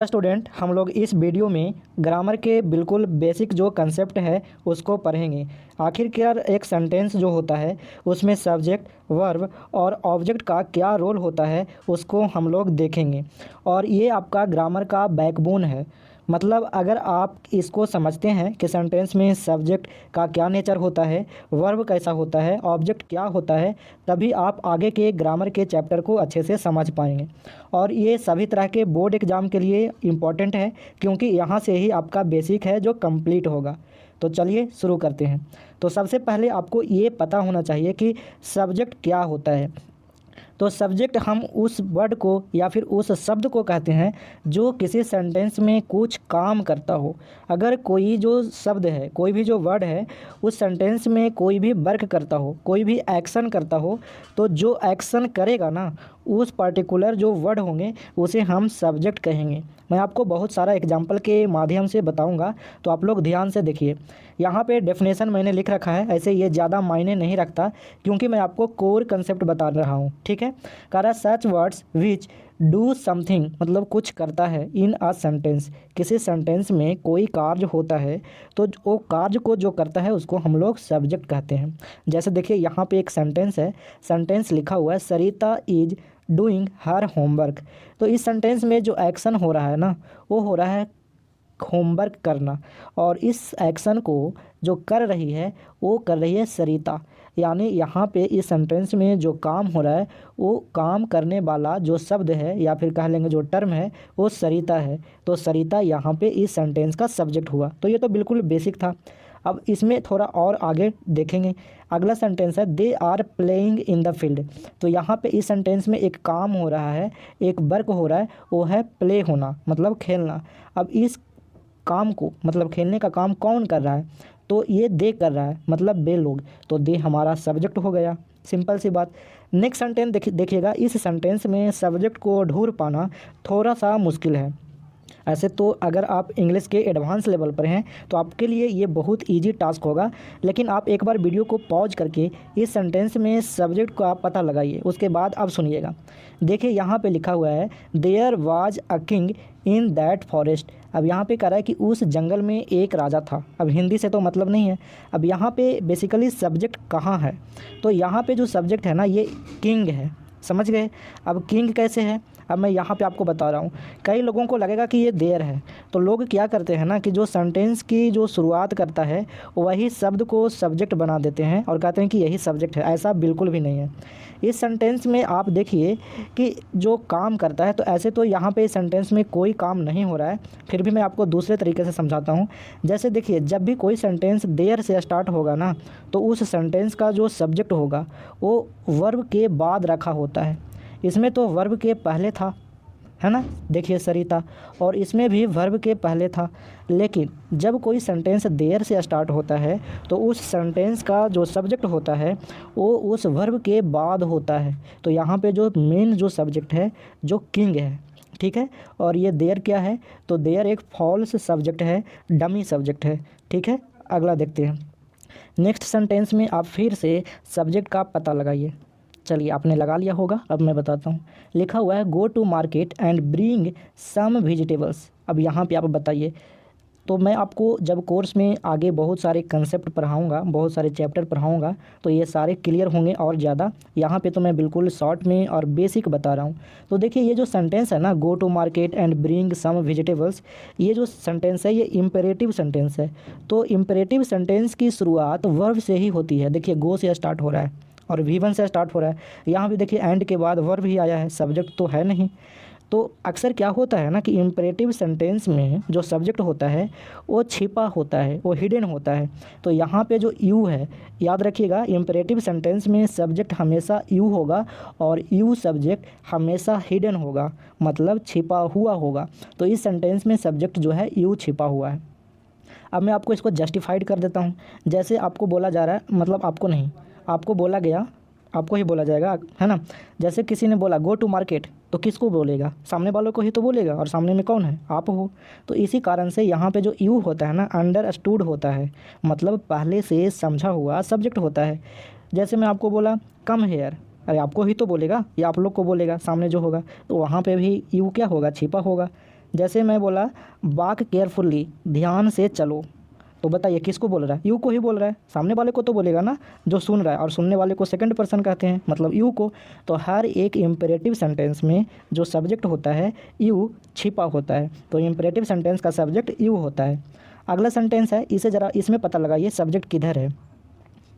Student, हम लोग इस वीडियो में ग्रामर के बिल्कुल बेसिक जो कंसेप्ट है उसको पढ़ेंगे। आखिरकार एक सेंटेंस जो होता है उसमें सब्जेक्ट, वर्ब और ऑब्जेक्ट का क्या रोल होता है उसको हम लोग देखेंगे। और ये आपका ग्रामर का बैकबोन है। मतलब अगर आप इसको समझते हैं कि सेंटेंस में सब्जेक्ट का क्या नेचर होता है, वर्ब कैसा होता है, ऑब्जेक्ट क्या होता है, तभी आप आगे के ग्रामर के चैप्टर को अच्छे से समझ पाएंगे। और ये सभी तरह के बोर्ड एग्ज़ाम के लिए इम्पॉर्टेंट है, क्योंकि यहाँ से ही आपका बेसिक है जो कंप्लीट होगा। तो चलिए शुरू करते हैं। तो सबसे पहले आपको ये पता होना चाहिए कि सब्जेक्ट क्या होता है। तो सब्जेक्ट हम उस वर्ड को या फिर उस शब्द को कहते हैं जो किसी सेंटेंस में कुछ काम करता हो। अगर कोई जो शब्द है, कोई भी जो वर्ड है, उस सेंटेंस में कोई भी वर्क करता हो, कोई भी एक्शन करता हो, तो जो एक्शन करेगा ना, उस पर्टिकुलर जो वर्ड होंगे उसे हम सब्जेक्ट कहेंगे। मैं आपको बहुत सारा एग्जाम्पल के माध्यम से बताऊंगा, तो आप लोग ध्यान से देखिए। यहाँ पे डेफिनेशन मैंने लिख रखा है, ऐसे ये ज़्यादा मायने नहीं रखता, क्योंकि मैं आपको कोर कंसेप्ट बता रहा हूँ। ठीक है। कह रहा सच वर्ड्स विच डू समथिंग, मतलब कुछ करता है, इन अ सेंटेंस, किसी सेंटेंस में कोई कार्य होता है तो वो कार्य को जो करता है उसको हम लोग सब्जेक्ट कहते हैं। जैसे देखिए यहाँ पे एक सेंटेंस है, सेंटेंस लिखा हुआ है सरिता इज डूइंग हर होमवर्क। तो इस सेंटेंस में जो एक्शन हो रहा है ना, वो हो रहा है होमवर्क करना, और इस एक्शन को जो कर रही है वो कर रही है सरिता। यानी यहाँ पे इस सेंटेंस में जो काम हो रहा है, वो काम करने वाला जो शब्द है या फिर कह लेंगे जो टर्म है, वो सरिता है। तो सरिता यहाँ पे इस सेंटेंस का सब्जेक्ट हुआ। तो ये तो बिल्कुल बेसिक था। अब इसमें थोड़ा और आगे देखेंगे। अगला सेंटेंस है they are playing in the field. तो यहाँ पे इस सेंटेंस में एक काम हो रहा है, एक वर्क हो रहा है, वो है प्ले होना, मतलब खेलना। अब इस काम को, मतलब खेलने का काम कौन कर रहा है, तो ये दे कर रहा है, मतलब वे लोग। तो दे हमारा सब्जेक्ट हो गया। सिंपल सी बात। नेक्स्ट सेंटेंस देखिएगा। इस सेंटेंस में सब्जेक्ट को ढूंढ पाना थोड़ा सा मुश्किल है। ऐसे तो अगर आप इंग्लिश के एडवांस लेवल पर हैं तो आपके लिए ये बहुत इजी टास्क होगा, लेकिन आप एक बार वीडियो को पॉज करके इस सेंटेंस में सब्जेक्ट का पता लगाइए, उसके बाद आप सुनिएगा। देखिए यहाँ पे लिखा हुआ है there was a king in that forest. अब यहाँ पे कह रहा है कि उस जंगल में एक राजा था। अब हिंदी से तो मतलब नहीं है। अब यहाँ पे बेसिकली सब्जेक्ट कहाँ है, तो यहाँ पे जो सब्जेक्ट है ना, ये किंग है। समझ गए। अब किंग कैसे है, अब मैं यहाँ पे आपको बता रहा हूँ। कई लोगों को लगेगा कि ये देयर है, तो लोग क्या करते हैं ना कि जो सेंटेंस की जो शुरुआत करता है वही शब्द को सब्जेक्ट बना देते हैं और कहते हैं कि यही सब्जेक्ट है। ऐसा बिल्कुल भी नहीं है। इस सेंटेंस में आप देखिए कि जो काम करता है, तो ऐसे तो यहाँ पे इस सेंटेंस में कोई काम नहीं हो रहा है, फिर भी मैं आपको दूसरे तरीके से समझाता हूँ। जैसे देखिए, जब भी कोई सेंटेंस देयर से स्टार्ट होगा ना, तो उस सेंटेंस का जो सब्जेक्ट होगा वो वर्ब के बाद रखा होता है। इसमें तो वर्ब के पहले था, है ना। देखिए सरिता, और इसमें भी वर्ब के पहले था। लेकिन जब कोई सेंटेंस देयर से स्टार्ट होता है तो उस सेंटेंस का जो सब्जेक्ट होता है वो उस वर्ब के बाद होता है। तो यहाँ पे जो मेन जो सब्जेक्ट है जो किंग है, ठीक है। और ये देयर क्या है, तो देयर एक फॉल्स सब्जेक्ट है, डमी सब्जेक्ट है। ठीक है। अगला देखते हैं। नेक्स्ट सेंटेंस में आप फिर से सब्जेक्ट का पता लगाइए। चलिए, आपने लगा लिया होगा, अब मैं बताता हूँ। लिखा हुआ है go to market and bring some vegetables. अब यहाँ पे आप बताइए। तो मैं आपको जब कोर्स में आगे बहुत सारे कंसेप्ट पढ़ाऊँगा, बहुत सारे चैप्टर पढ़ाऊँगा, तो ये सारे क्लियर होंगे और ज़्यादा। यहाँ पे तो मैं बिल्कुल शॉर्ट में और बेसिक बता रहा हूँ। तो देखिए, ये जो सेंटेंस है ना, go to market and bring some vegetables, ये जो सेंटेंस है ये इम्पेरेटिव सेंटेंस है। तो इम्पेरेटिव सेंटेंस की शुरुआत वर्ब से ही होती है। देखिए, गो से स्टार्ट हो रहा है और V1 से स्टार्ट हो रहा है। यहाँ भी देखिए एंड के बाद वर्ब ही आया है, सब्जेक्ट तो है नहीं। तो अक्सर क्या होता है ना कि इम्परेटिव सेंटेंस में जो सब्जेक्ट होता है वो छिपा होता है, वो हिडन होता है। तो यहाँ पे जो यू है, याद रखिएगा, इम्परेटिव सेंटेंस में सब्जेक्ट हमेशा यू होगा और यू सब्जेक्ट हमेशा हिडन होगा, मतलब छिपा हुआ होगा। तो इस सेंटेंस में सब्जेक्ट जो है यू छिपा हुआ है। अब मैं आपको इसको जस्टिफाइड कर देता हूँ। जैसे आपको बोला जा रहा है, मतलब आपको नहीं, आपको बोला गया, आपको ही बोला जाएगा, है ना। जैसे किसी ने बोला गो टू मार्केट, तो किसको बोलेगा, सामने वालों को ही तो बोलेगा, और सामने में कौन है, आप हो। तो इसी कारण से यहाँ पे जो यू होता है ना, अंडरस्टूड होता है, मतलब पहले से समझा हुआ सब्जेक्ट होता है। जैसे मैं आपको बोला कम हेयर, अरे आपको ही तो बोलेगा या आप लोग को बोलेगा सामने जो होगा, तो वहाँ पे भी यू क्या होगा, छिपा होगा। जैसे मैं बोला वॉक केयरफुली, ध्यान से चलो, तो बताइए किसको बोल रहा है? यू को ही बोल रहा है। सामने वाले को तो बोलेगा ना जो सुन रहा है, और सुनने वाले को सेकंड पर्सन कहते हैं, मतलब यू को। तो हर एक इम्पेरेटिव सेंटेंस में जो सब्जेक्ट होता है यू छिपा होता है, तो इम्पेरेटिव सेंटेंस का सब्जेक्ट यू होता है। अगला सेंटेंस है, इसे ज़रा इसमें पता लगाइए सब्जेक्ट किधर है।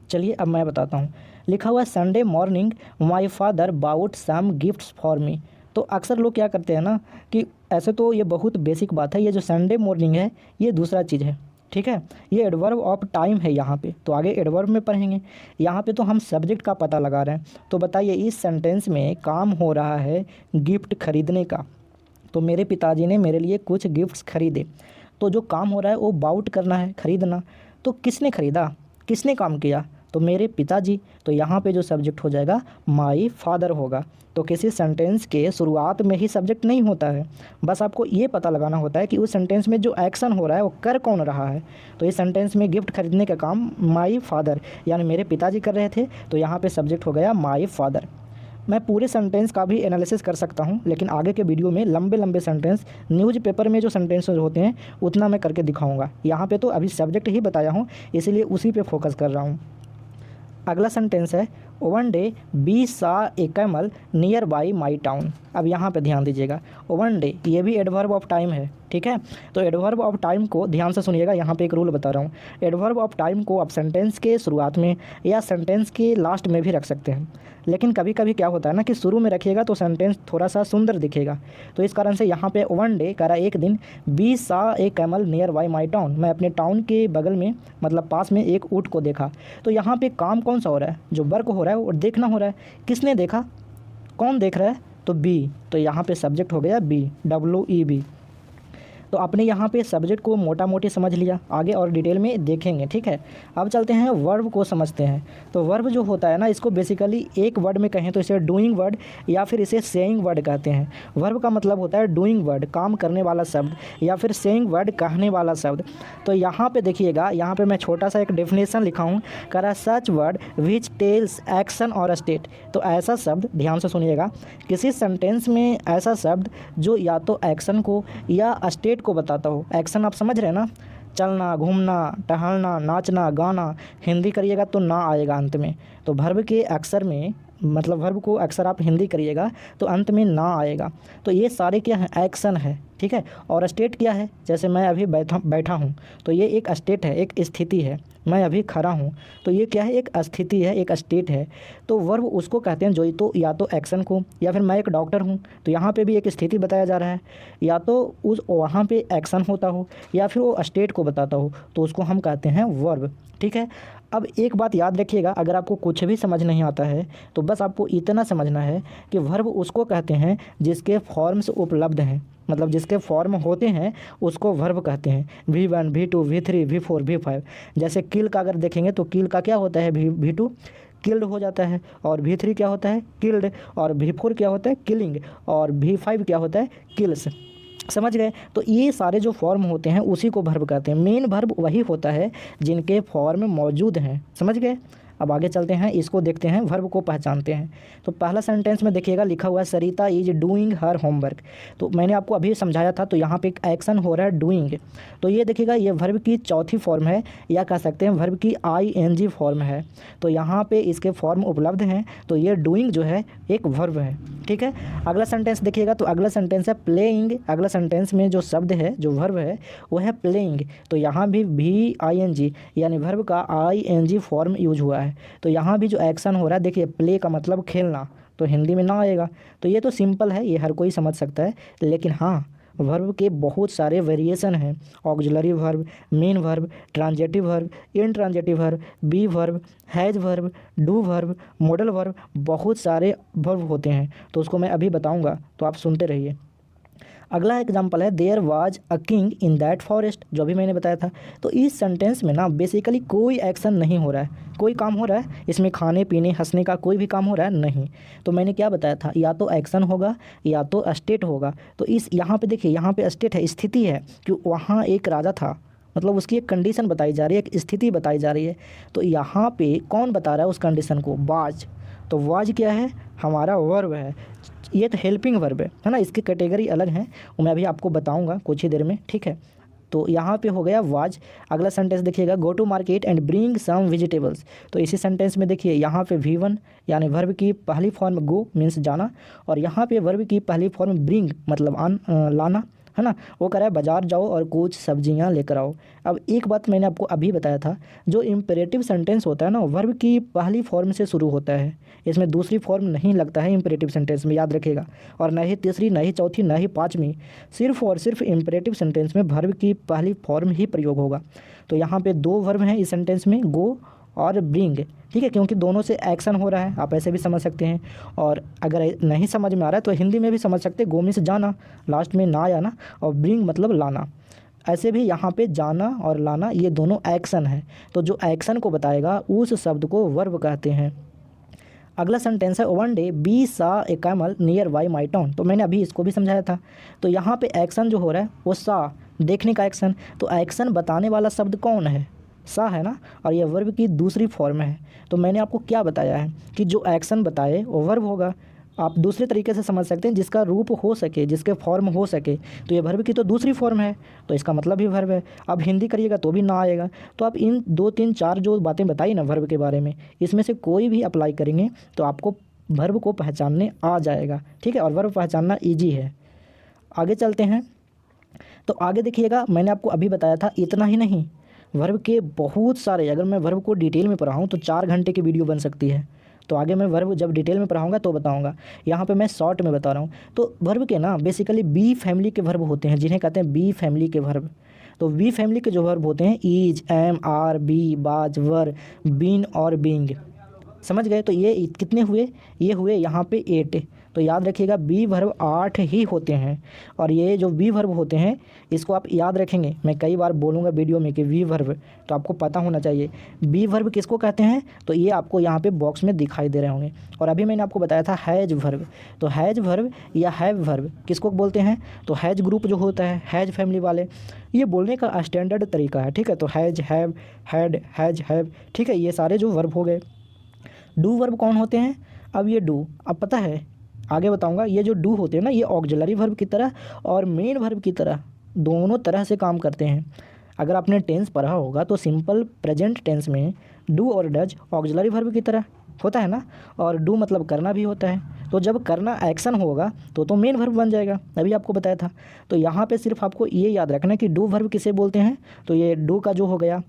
चलिए अब मैं बताता हूँ। लिखा हुआ है Sunday morning my father bought some gifts for me. तो अक्सर लोग क्या करते हैं ना कि ऐसे तो ये बहुत बेसिक बात है, ये जो संडे मॉर्निंग है ये दूसरा चीज़ है, ठीक है। ये एडवर्ब ऑफ टाइम है यहाँ पे, तो आगे एडवर्ब में पढ़ेंगे। यहाँ पे तो हम सब्जेक्ट का पता लगा रहे हैं। तो बताइए इस सेंटेंस में काम हो रहा है गिफ्ट खरीदने का। तो मेरे पिताजी ने मेरे लिए कुछ गिफ्ट्स खरीदे। तो जो काम हो रहा है वो बाउट करना है, खरीदना। तो किसने खरीदा, किसने काम किया? तो मेरे पिताजी। तो यहाँ पे जो सब्जेक्ट हो जाएगा माई फादर होगा। तो किसी सेंटेंस के शुरुआत में ही सब्जेक्ट नहीं होता है, बस आपको ये पता लगाना होता है कि उस सेंटेंस में जो एक्शन हो रहा है वो कर कौन रहा है। तो इस सेंटेंस में गिफ्ट खरीदने का काम माई फादर यानी मेरे पिताजी कर रहे थे, तो यहाँ पे सब्जेक्ट हो गया माई फादर। मैं पूरे सेंटेंस का भी एनालिसिस कर सकता हूँ, लेकिन आगे के वीडियो में लंबे लंबे सेंटेंस न्यूज़पेपर में जो सेंटेंसेस होते हैं उतना मैं करके दिखाऊंगा। यहाँ पे तो अभी सब्जेक्ट ही बताया हूँ, इसीलिए उसी पे फोकस कर रहा हूँ। अगला सेंटेंस है one day we saw a camel near by my town. अब यहाँ पे ध्यान दीजिएगा, वन डे ये भी एडवर्ब ऑफ टाइम है, ठीक है। तो एडवर्ब ऑफ टाइम को ध्यान से सुनिएगा, यहाँ पे एक रूल बता रहा हूँ। एडवर्ब ऑफ टाइम को आप सेंटेंस के शुरुआत में या सेंटेंस के लास्ट में भी रख सकते हैं, लेकिन कभी कभी क्या होता है ना कि शुरू में रखिएगा तो सेंटेंस थोड़ा सा सुंदर दिखेगा। तो इस कारण से यहाँ पे वन डे करा एक दिन, we saw a camel near by my town, मैं अपने टाउन के बगल में मतलब पास में एक ऊँट को देखा। तो यहाँ पे काम कौन सा हो रहा है? जो वर्क हो रहा है और देखना हो रहा है। किसने देखा, कौन देख रहा है? तो बी। तो यहाँ पे सब्जेक्ट हो गया बी, WEB। तो आपने यहाँ पे सब्जेक्ट को मोटा मोटी समझ लिया, आगे और डिटेल में देखेंगे, ठीक है। अब चलते हैं वर्ब को समझते हैं। तो वर्ब जो होता है ना, इसको बेसिकली एक वर्ड में कहें तो इसे डूइंग वर्ड या फिर इसे सेइंग वर्ड कहते हैं। वर्ब का मतलब होता है डूइंग वर्ड, काम करने वाला शब्द, या फिर सेइंग वर्ड, कहने वाला शब्द। तो यहाँ पे देखिएगा, यहाँ पे मैं छोटा सा एक डेफिनेशन लिखा हूँ, करा सच वर्ड विच टेल्स एक्शन और स्टेट। तो ऐसा शब्द, ध्यान से सुनिएगा, किसी सेंटेंस में ऐसा शब्द जो या तो एक्शन को या स्टेट को बताता हो। एक्शन आप समझ रहे हैं ना, चलना, घूमना, टहलना, नाचना, गाना। हिंदी करिएगा तो ना आएगा अंत में। तो वर्ब के अक्षर में मतलब वर्ब को अक्सर आप हिंदी करिएगा तो अंत में ना आएगा। तो ये सारे क्या हैं? एक्शन है, ठीक है। और स्टेट क्या है? जैसे मैं अभी बैठा हूँ, तो ये एक स्टेट है, एक स्थिति है। मैं अभी खड़ा हूँ, तो ये क्या है? एक स्थिति है, एक स्टेट है। तो वर्ब उसको कहते हैं जो तो या तो एक्शन को, या फिर मैं एक डॉक्टर हूँ तो यहाँ पे भी एक स्थिति बताया जा रहा है, या तो उस वहाँ पे एक्शन होता हो या फिर वो स्टेट को बताता हो, तो उसको हम कहते हैं वर्ब, ठीक है। अब एक बात याद रखिएगा, अगर आपको कुछ भी समझ नहीं आता है तो बस आपको इतना समझना है कि वर्ब उसको कहते हैं जिसके फॉर्म्स उपलब्ध हैं, मतलब जिसके फॉर्म होते हैं उसको वर्ब कहते हैं। V1, V2, V3, V4, V5। जैसे किल का अगर देखेंगे तो किल का क्या होता है? V2 किल्ड हो जाता है, और V3 क्या होता है? किल्ड, और V4 क्या होता है? किलिंग, और V5 क्या होता है? किल्स। समझ गए? तो ये सारे जो फॉर्म होते हैं उसी को वर्ब कहते हैं। मेन वर्ब वही होता है जिनके फॉर्म मौजूद हैं। समझ गए? अब आगे चलते हैं, इसको देखते हैं, वर्ब को पहचानते हैं। तो पहला सेंटेंस में देखिएगा लिखा हुआ है सरिता इज डूइंग हर होमवर्क। तो मैंने आपको अभी समझाया था, तो यहाँ पे एक एक्शन हो रहा है डूइंग। तो ये देखिएगा, ये वर्ब की चौथी फॉर्म है, या कह सकते हैं वर्ब की ING फॉर्म है। तो यहाँ पे इसके फॉर्म उपलब्ध हैं, तो ये डूइंग जो है एक वर्ब है, ठीक है। अगला सेंटेंस देखिएगा, तो अगला सेंटेंस है प्लेइंग। अगला सेंटेंस में जो शब्द है, जो वर्ब है वो है प्लेइंग। तो यहाँ भी VING यानी वर्ब का ING फॉर्म यूज हुआ है। तो यहाँ भी जो एक्शन हो रहा है, देखिए प्ले का मतलब खेलना, तो हिंदी में ना आएगा। तो ये तो सिंपल है, ये हर कोई समझ सकता है। लेकिन हाँ, वर्ब के बहुत सारे वेरिएशन हैं। Auxiliary verb, main verb, transitive verb, intransitive verb, be verb, has verb, do verb, modal verb, बहुत सारे वर्ब होते हैं। तो उसको मैं अभी बताऊंगा, तो आप सुनते रहिए। अगला एग्जाम्पल है there was a king in that forest, जो भी मैंने बताया था। तो इस सेंटेंस में ना बेसिकली कोई एक्शन नहीं हो रहा है, कोई काम हो रहा है इसमें, खाने पीने हंसने का कोई भी काम हो रहा है नहीं। तो मैंने क्या बताया था, या तो एक्शन होगा या तो स्टेट होगा। तो इस यहाँ पे देखिए, यहाँ पे स्टेट है, स्थिति है कि वहाँ एक राजा था, मतलब उसकी एक कंडीशन बताई जा रही है, एक स्थिति बताई जा रही है। तो यहाँ पे कौन बता रहा है उस कंडीशन को? वाज। तो वाज क्या है? हमारा वर्ब है। ये तो हेल्पिंग वर्ब है ना, इसकी कैटेगरी अलग है, वो मैं अभी आपको बताऊंगा कुछ ही देर में, ठीक है। तो यहाँ पे हो गया वाज। अगला सेंटेंस देखिएगा, go to market and bring some vegetables. तो इसी सेंटेंस में देखिए यहाँ पे V1 यानी वर्ब की पहली फॉर्म गो मीन्स जाना, और यहाँ पे वर्ब की पहली फॉर्म ब्रिंग मतलब लाना, है ना। वो कह रहा है बाजार जाओ और कुछ सब्जियां लेकर आओ। अब एक बात मैंने आपको अभी बताया था, जो इम्पेरेटिव सेंटेंस होता है ना, वर्ब की पहली फॉर्म से शुरू होता है, इसमें दूसरी फॉर्म नहीं लगता है इम्पेरेटिव सेंटेंस में, याद रखिएगा। और न ही तीसरी, न ही चौथी, न ही पाँचवीं, सिर्फ और सिर्फ इम्पेरेटिव सेंटेंस में वर्ब की पहली फॉर्म ही प्रयोग होगा। तो यहाँ पे दो वर्ब हैं इस सेंटेंस में, गो और ब्रिंग, ठीक है, क्योंकि दोनों से एक्शन हो रहा है, आप ऐसे भी समझ सकते हैं। और अगर नहीं समझ में आ रहा है तो हिंदी में भी समझ सकते हैं, गो मीन्स जाना, लास्ट में ना आना, और ब्रिंग मतलब लाना। ऐसे भी यहाँ पे जाना और लाना ये दोनों एक्शन है, तो जो एक्शन को बताएगा उस शब्द को वर्ब कहते हैं। अगला सेंटेंस है, one day we saw a camel near by my town. तो मैंने अभी इसको भी समझाया था। तो यहाँ पे एक्शन जो हो रहा है वो सा, देखने का एक्शन। तो एक्शन बताने वाला शब्द कौन है? सा है ना, और ये वर्ब की दूसरी फॉर्म है। तो मैंने आपको क्या बताया है कि जो एक्शन बताए वो वर्ब होगा। आप दूसरे तरीके से समझ सकते हैं, जिसका रूप हो सके, जिसके फॉर्म हो सके, तो ये वर्ब की तो दूसरी फॉर्म है, तो इसका मतलब भी वर्ब है। अब हिंदी करिएगा तो भी ना आएगा। तो आप इन 2 3 4 जो बातें बताई ना वर्ब के बारे में, इसमें से कोई भी अप्लाई करेंगे तो आपको वर्ब को पहचानने आ जाएगा, ठीक है। और वर्ब पहचानना ईजी है। आगे चलते हैं। तो आगे देखिएगा, मैंने आपको अभी बताया था इतना ही नहीं, वर्ब के बहुत सारे, अगर मैं वर्ब को डिटेल में पढ़ाऊँ तो 4 घंटे की वीडियो बन सकती है। तो आगे मैं वर्ब जब डिटेल में पढ़ाऊँगा तो बताऊँगा, यहाँ पे मैं शॉर्ट में बता रहा हूँ। तो वर्ब के ना बेसिकली बी फैमिली के वर्ब होते हैं, जिन्हें कहते हैं बी फैमिली के वर्ब। तो बी फैमिली के जो वर्ब होते हैं, ईज, एम, आर, बी, बाज, वर, बीन और बींग, समझ गए। तो ये कितने हुए? ये हुए यहाँ पे 8। तो याद रखिएगा बी वर्ब 8 ही होते हैं। और ये जो बी वर्ब होते हैं इसको आप याद रखेंगे, मैं कई बार बोलूँगा वीडियो में कि वी वर्ब, तो आपको पता होना चाहिए बी वर्ब किसको कहते हैं। तो ये आपको यहाँ पे बॉक्स में दिखाई दे रहे होंगे। और अभी मैंने आपको बताया था हैज वर्ब। तो हैज वर्ब या हैव वर्ब किसको बोलते हैं? तो हैज ग्रुप जो होता है, हैज फैमिली वाले, ये बोलने का स्टैंडर्ड तरीका है, ठीक है। तो has, have, had, has, have, ठीक है, ये सारे जो वर्ब हो गए। डू वर्ब कौन होते हैं? अब ये डू, अब पता है आगे बताऊंगा, ये जो डू होते हैं ना, ये ऑक्सिलरी वर्ब की तरह और मेन वर्ब की तरह दोनों तरह से काम करते हैं। अगर आपने टेंस पढ़ा होगा तो सिंपल प्रेजेंट टेंस में डू और डज ऑक्सिलरी वर्ब की तरह होता है ना, और डू मतलब करना भी होता है। तो जब करना एक्शन होगा तो मेन वर्ब बन जाएगा, अभी आपको बताया था। तो यहाँ पे सिर्फ आपको ये याद रखना कि डू वर्ब किसे बोलते हैं। तो ये डू का जो हो गया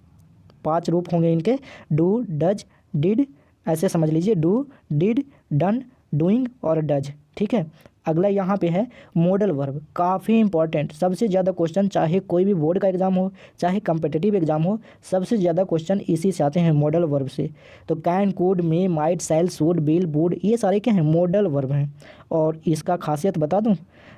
5 रूप होंगे इनके, डू, डज, डिड, ऐसे समझ लीजिए, डू, डिड, डन, डूइंग और डज, ठीक है। अगला यहाँ पे है मॉडल वर्ब, काफ़ी इंपॉर्टेंट, सबसे ज़्यादा क्वेश्चन, चाहे कोई भी बोर्ड का एग्जाम हो, चाहे कम्पिटिटिव एग्जाम हो, सबसे ज़्यादा क्वेश्चन इसी से आते हैं, मॉडल वर्ब से। तो can, could, may, might, shall, should, will, would, ये सारे क्या हैं? मॉडल वर्ब हैं। और इसका खासियत बता दूँ,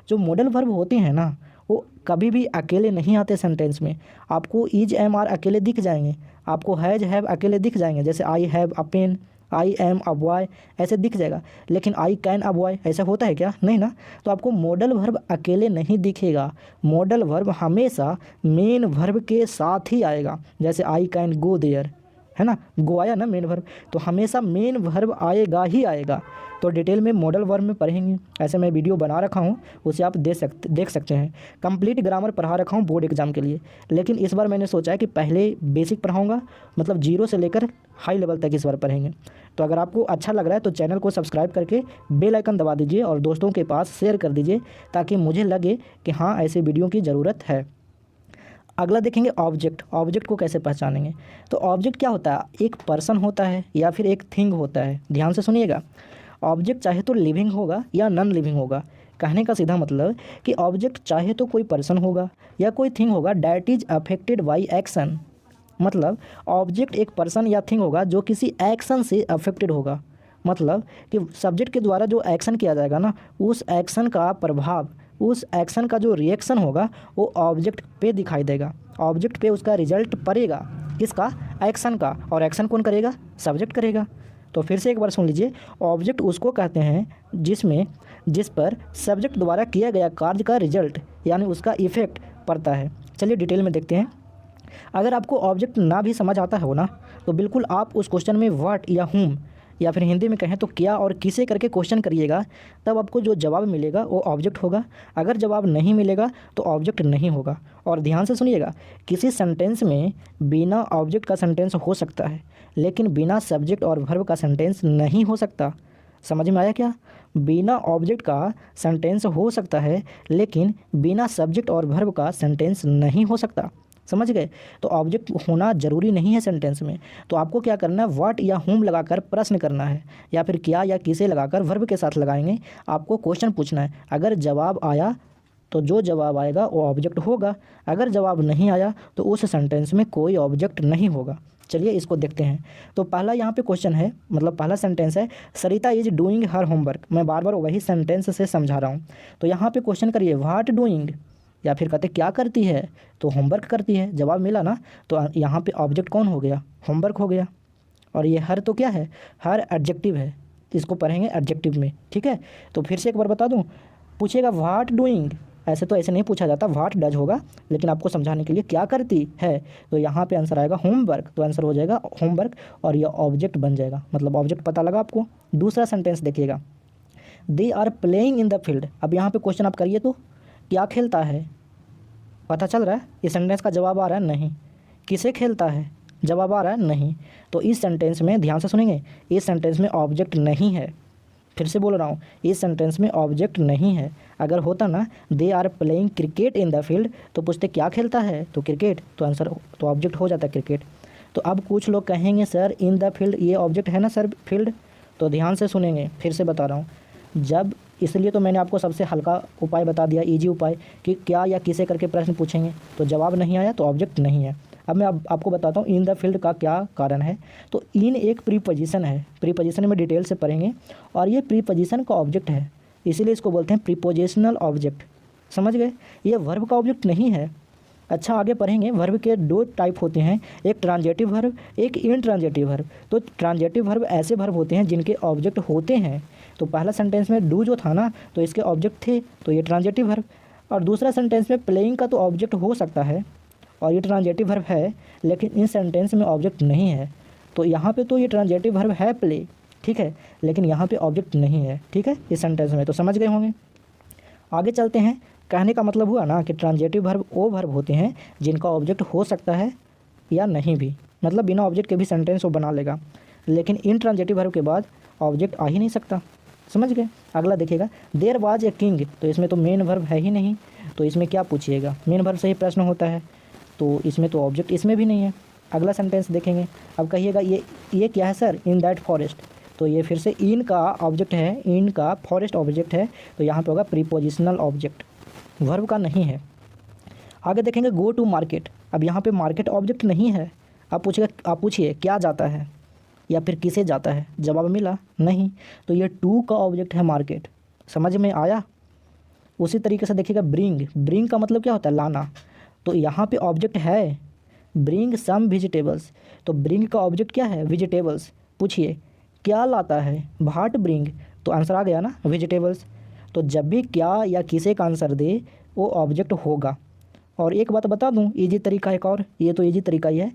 जो मॉडल वर्ब होते हैं ना, वो कभी भी अकेले नहीं आते सेंटेंस में। आपको इज, एम, आर अकेले दिख जाएंगे, आपको हैज, हैव अकेले दिख जाएंगे, जैसे I have a pen, I am a boy, ऐसे दिख जाएगा। लेकिन आई कैन अ बॉय ऐसा होता है क्या? नहीं ना। तो आपको मॉडल वर्ब अकेले नहीं दिखेगा, मॉडल वर्ब हमेशा मेन वर्ब के साथ ही आएगा। जैसे आई कैन गो देयर, है ना, गो आया ना मेन वर्ब, तो हमेशा मेन वर्ब आएगा ही आएगा। तो डिटेल में मॉडल वर्ब में पढ़ेंगे, ऐसे मैं वीडियो बना रखा हूँ, उसे आप देख सकते हैं। कंप्लीट ग्रामर पढ़ा रखा हूँ बोर्ड एग्जाम के लिए, लेकिन इस बार मैंने सोचा है कि पहले बेसिक पढ़ाऊँगा, मतलब 0 से लेकर हाई लेवल तक इस बार पढ़ेंगे। तो अगर आपको अच्छा लग रहा है तो चैनल को सब्सक्राइब करके बेल आइकन दबा दीजिए और दोस्तों के पास शेयर कर दीजिए, ताकि मुझे लगे कि हाँ ऐसे वीडियो की ज़रूरत है। अगला देखेंगे ऑब्जेक्ट। ऑब्जेक्ट को कैसे पहचानेंगे? तो ऑब्जेक्ट क्या होता है? एक पर्सन होता है या फिर एक थिंग होता है। ध्यान से सुनिएगा, ऑब्जेक्ट चाहे तो लिविंग होगा या नॉन लिविंग होगा। कहने का सीधा मतलब कि ऑब्जेक्ट चाहे तो कोई पर्सन होगा या कोई थिंग होगा that is affected by action. मतलब ऑब्जेक्ट एक पर्सन या थिंग होगा जो किसी एक्शन से अफेक्टेड होगा, मतलब कि सब्जेक्ट के द्वारा जो एक्शन किया जाएगा ना, उस एक्शन का प्रभाव, उस एक्शन का जो रिएक्शन होगा वो ऑब्जेक्ट पे दिखाई देगा, ऑब्जेक्ट पे उसका रिजल्ट पड़ेगा, किसका? एक्शन का। और एक्शन कौन करेगा? सब्जेक्ट करेगा। तो फिर से एक बार सुन लीजिए, ऑब्जेक्ट उसको कहते हैं जिस पर सब्जेक्ट द्वारा किया गया कार्य का रिजल्ट यानी उसका इफेक्ट पड़ता है। चलिए डिटेल में देखते हैं। अगर आपको ऑब्जेक्ट ना भी समझ आता हो ना, तो बिल्कुल आप उस क्वेश्चन में व्हाट या हुम या फिर हिंदी में कहें तो क्या और किसे करके क्वेश्चन करिएगा, तब आपको जो जवाब मिलेगा वो ऑब्जेक्ट होगा। अगर जवाब नहीं मिलेगा तो ऑब्जेक्ट नहीं होगा। और ध्यान से सुनिएगा, किसी सेंटेंस में बिना ऑब्जेक्ट का सेंटेंस हो सकता है, लेकिन बिना सब्जेक्ट और वर्ब का सेंटेंस नहीं हो सकता। समझ में आया क्या? बिना ऑब्जेक्ट का सेंटेंस हो सकता है, लेकिन बिना सब्जेक्ट और वर्ब का सेंटेंस नहीं हो सकता। समझ गए? तो ऑब्जेक्ट होना ज़रूरी नहीं है सेंटेंस में। तो आपको क्या करना है, व्हाट या हुम लगाकर प्रश्न करना है, या फिर क्या या किसे लगाकर वर्ब के साथ लगाएंगे। आपको क्वेश्चन पूछना है, अगर जवाब आया तो जो जवाब आएगा वो ऑब्जेक्ट होगा। अगर जवाब नहीं आया तो उस सेंटेंस में कोई ऑब्जेक्ट नहीं होगा। चलिए इसको देखते हैं। तो पहला यहाँ पे क्वेश्चन है, मतलब पहला सेंटेंस है, सरिता इज डूइंग हर होमवर्क। मैं बार बार वही सेंटेंस से समझा रहा हूँ। तो यहाँ पे क्वेश्चन करिए, व्हाट डूइंग, या फिर कहते क्या करती है, तो होमवर्क करती है। जवाब मिला ना, तो यहाँ पे ऑब्जेक्ट कौन हो गया, होमवर्क हो गया। और ये हर तो क्या है, हर एडजेक्टिव है, इसको पढ़ेंगे एडजेक्टिव में। ठीक है, तो फिर से एक बार बता दूँ, पूछेगा व्हाट डूइंग, ऐसे तो ऐसे नहीं पूछा जाता, व्हाट डज होगा, लेकिन आपको समझाने के लिए क्या करती है, तो यहाँ पे आंसर आएगा होमवर्क। तो आंसर हो जाएगा होमवर्क और ये ऑब्जेक्ट बन जाएगा, मतलब ऑब्जेक्ट पता लगा आपको। दूसरा सेंटेंस देखिएगा, they are playing in the field. अब यहाँ पे क्वेश्चन आप करिए, तो क्या खेलता है, पता चल रहा है? इस सेंटेंस का जवाब आ रहा है नहीं। किसे खेलता है, जवाब आ रहा है नहीं। तो इस सेंटेंस में ध्यान से सुनेंगे, इस सेंटेंस में ऑब्जेक्ट नहीं है। फिर से बोल रहा हूँ, इस सेंटेंस में ऑब्जेक्ट नहीं है। अगर होता ना they are playing cricket in the field, तो पूछते क्या खेलता है, तो क्रिकेट, तो आंसर तो ऑब्जेक्ट हो जाता है क्रिकेट। तो अब कुछ लोग कहेंगे सर इन द फील्ड ये ऑब्जेक्ट है ना सर, फील्ड। तो ध्यान से सुनेंगे, फिर से बता रहा हूँ, जब, इसलिए तो मैंने आपको सबसे हल्का उपाय बता दिया, इजी उपाय, कि क्या या किसे करके प्रश्न पूछेंगे, तो जवाब नहीं आया तो ऑब्जेक्ट नहीं है। अब मैं आपको बताता हूँ इन द फील्ड का क्या कारण है। तो इन एक प्रीपोजिशन है, प्रीपोजिशन में डिटेल से पढ़ेंगे, और ये प्रीपोजिशन का ऑब्जेक्ट है, इसीलिए इसको बोलते हैं प्रीपोजिशनल ऑब्जेक्ट। समझ गए? ये वर्ब का ऑब्जेक्ट नहीं है। अच्छा आगे पढ़ेंगे, वर्ब के दो टाइप होते हैं, एक ट्रांजेटिव वर्ब, एक इनट्रांजेटिव वर्ब। तो ट्रांजेटिव वर्ब ऐसे वर्ब होते हैं जिनके ऑब्जेक्ट होते हैं। तो पहला सेंटेंस में डू जो था ना, तो इसके ऑब्जेक्ट थे, तो ये ट्रांजेटिव वर्ब। और दूसरा सेंटेंस में प्लेइंग का तो ऑब्जेक्ट हो सकता है, और ये ट्रांजेटिव वर्ब है, लेकिन इन सेंटेंस में ऑब्जेक्ट नहीं है। तो यहाँ पे तो ये ट्रांजेटिव वर्ब है प्ले, ठीक है, लेकिन यहाँ पे ऑब्जेक्ट नहीं है। ठीक है, इस सेंटेंस में तो समझ गए होंगे। आगे चलते हैं। कहने का मतलब हुआ ना कि ट्रांजेटिव वर्ब वो वर्ब होते हैं जिनका ऑब्जेक्ट हो सकता है या नहीं भी, मतलब बिना ऑब्जेक्ट के भी सेंटेंस वो बना लेगा, लेकिन इन ट्रांजेटिव वर्ब के बाद ऑब्जेक्ट आ ही नहीं सकता। समझ गए? अगला देखिएगा, देयर वाज ए किंग। तो इसमें तो मेन वर्ब है ही नहीं, तो इसमें क्या पूछिएगा, मेन वर्ब से ही प्रश्न होता है, तो इसमें तो ऑब्जेक्ट इसमें भी नहीं है। अगला सेंटेंस देखेंगे, अब कहिएगा ये क्या है सर, इन दैट फॉरेस्ट। तो ये फिर से इन का ऑब्जेक्ट है, इन का फॉरेस्ट ऑब्जेक्ट है, तो यहाँ पे होगा प्रीपोजिशनल ऑब्जेक्ट, वर्ब का नहीं है। आगे देखेंगे, गो टू मार्केट। अब यहाँ पे मार्केट ऑब्जेक्ट नहीं है। आप पूछिए क्या जाता है या फिर किसे जाता है, जवाब मिला नहीं, तो ये टू का ऑब्जेक्ट है मार्केट। समझ में आया? उसी तरीके से देखिएगा, ब्रिंग, ब्रिंग का मतलब क्या होता है, लाना। तो यहाँ पे ऑब्जेक्ट है, ब्रिंग सम वेजिटेबल्स। तो ब्रिंग का ऑब्जेक्ट क्या है, वेजिटेबल्स। पूछिए क्या लाता है, व्हाट ब्रिंग, तो आंसर आ गया ना, वेजिटेबल्स। तो जब भी क्या या किसे का आंसर दे वो ऑब्जेक्ट होगा। और एक बात बता दूं, इजी तरीका एक और, ये तो इजी तरीका ही है।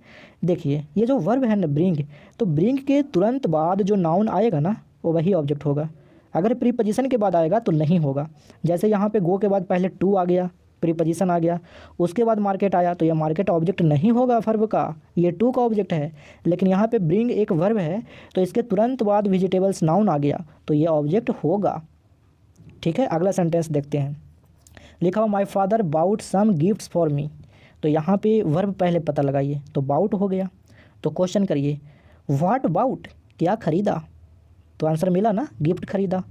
देखिए ये जो वर्ब है ना ब्रिंग, तो ब्रिंग के तुरंत बाद जो नाउन आएगा ना वो वही ऑब्जेक्ट होगा। अगर प्रीपोजिशन के बाद आएगा तो नहीं होगा। जैसे यहाँ पे गो के बाद पहले टू आ गया, प्रीपोजिशन आ गया, उसके बाद मार्केट आया, तो ये मार्केट ऑब्जेक्ट नहीं होगा वर्ब का, ये टू का ऑब्जेक्ट है। लेकिन यहाँ पे ब्रिंग एक वर्ब है, तो इसके तुरंत बाद वेजिटेबल्स नाउन आ गया, तो ये ऑब्जेक्ट होगा। ठीक है, अगला सेंटेंस देखते हैं। लिखा हुआ, my father bought some gifts for me. तो यहाँ पे वर्ब पहले पता लगाइए, तो बाउट हो गया। तो क्वेश्चन करिए, व्हाट बाउट, क्या खरीदा, तो आंसर मिला ना, गिफ्ट खरीदा,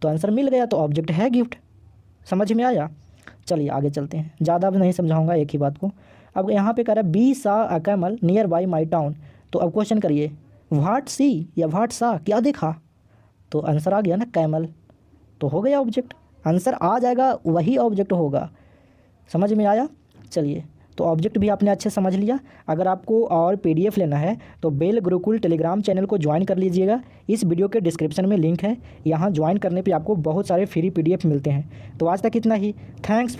तो आंसर मिल गया, तो ऑब्जेक्ट है गिफ्ट। समझ में आया? चलिए आगे चलते हैं, ज़्यादा अब नहीं समझाऊंगा एक ही बात को। अब यहाँ पे कह रहा है, बी सा a camel near by my town. तो अब क्वेश्चन करिए, व्हाट सी या व्हाट सा, क्या देखा, तो आंसर आ गया ना कैमल, तो हो गया ऑब्जेक्ट। आंसर आ जाएगा वही ऑब्जेक्ट होगा। समझ में आया? चलिए, तो ऑब्जेक्ट भी आपने अच्छे समझ लिया। अगर आपको और पीडीएफ लेना है तो बेल गुरुकुल टेलीग्राम चैनल को ज्वाइन कर लीजिएगा। इस वीडियो के डिस्क्रिप्शन में लिंक है, यहाँ ज्वाइन करने पे आपको बहुत सारे फ्री पीडीएफ मिलते हैं। तो आज तक इतना ही, थैंक्स।